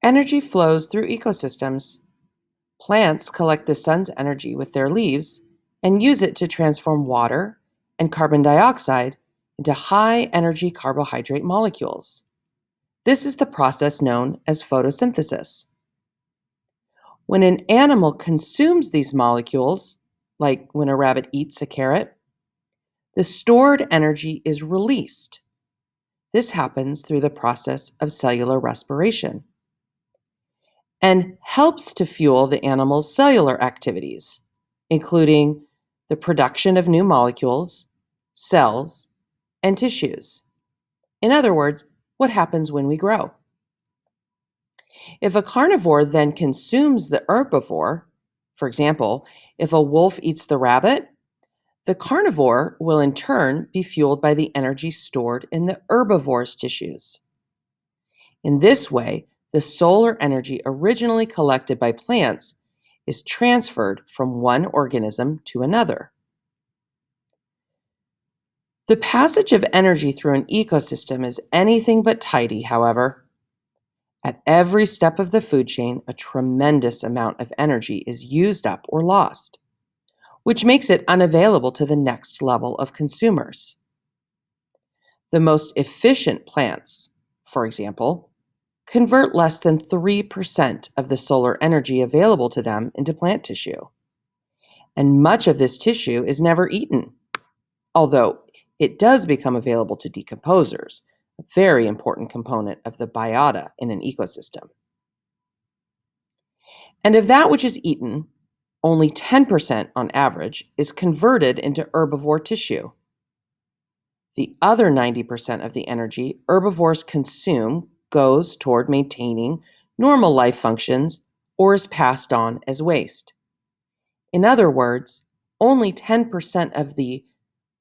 Energy flows through ecosystems. Plants collect the sun's energy with their leaves and use it to transform water and carbon dioxide into high-energy carbohydrate molecules. This is the process known as photosynthesis. When an animal consumes these molecules, like when a rabbit eats a carrot, the stored energy is released. This happens through the process of cellular respiration and helps to fuel the animal's cellular activities, including the production of new molecules, cells, and tissues. In other words, what happens when we grow. If a carnivore then consumes the herbivore, for example, if a wolf eats the rabbit, the carnivore will in turn be fueled by the energy stored in the herbivore's tissues. In this way, the solar energy originally collected by plants is transferred from one organism to another. The passage of energy through an ecosystem is anything but tidy, however. At every step of the food chain, a tremendous amount of energy is used up or lost, which makes it unavailable to the next level of consumers. The most efficient plants, for example, convert less than 3% of the solar energy available to them into plant tissue. And much of this tissue is never eaten, although it does become available to decomposers, a very important component of the biota in an ecosystem. And of that which is eaten, only 10% on average is converted into herbivore tissue. The other 90% of the energy herbivores consume goes toward maintaining normal life functions or is passed on as waste. In other words, only 10% of the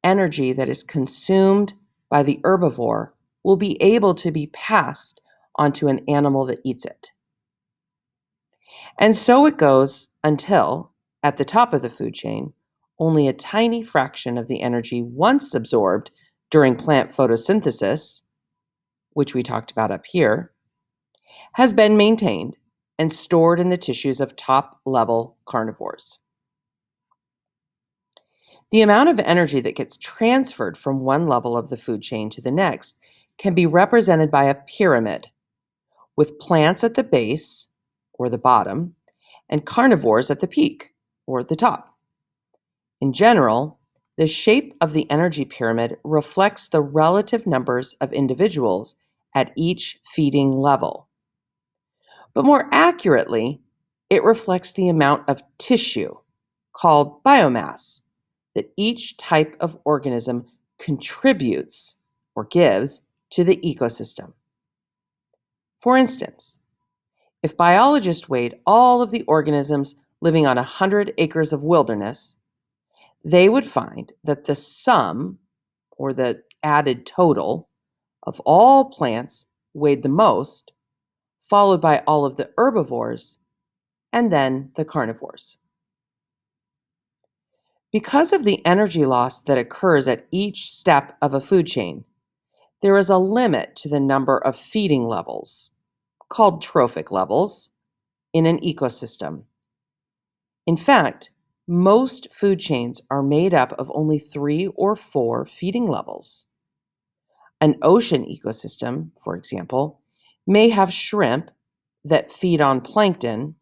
energy that is consumed by the herbivore will be able to be passed onto an animal that eats it. And so it goes until, at the top of the food chain, only a tiny fraction of the energy once absorbed during plant photosynthesis, which we talked about up here, has been maintained and stored in the tissues of top-level carnivores. The amount of energy that gets transferred from one level of the food chain to the next can be represented by a pyramid, with plants at the base, or the bottom, and carnivores at the peak, or the top. In general, the shape of the energy pyramid reflects the relative numbers of individuals at each feeding level. But more accurately, it reflects the amount of tissue, called biomass, that each type of organism contributes or gives to the ecosystem. For instance, if biologists weighed all of the organisms living on 100 acres of wilderness, they would find that the sum, or the added total, of all plants weighed the most, followed by all of the herbivores, and then the carnivores. Because of the energy loss that occurs at each step of a food chain, there is a limit to the number of feeding levels, called trophic levels, in an ecosystem. In fact, most food chains are made up of only 3 or 4 feeding levels. An ocean ecosystem, for example, may have shrimp that feed on plankton,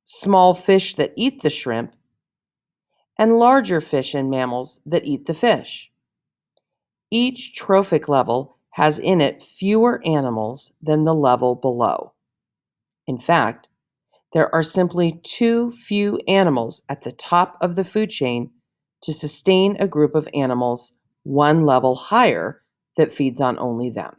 small fish that eat the shrimp, and larger fish and mammals that eat the fish. Each trophic level has in it fewer animals than the level below. In fact, there are simply too few animals at the top of the food chain to sustain a group of animals one level higher that feeds on only them.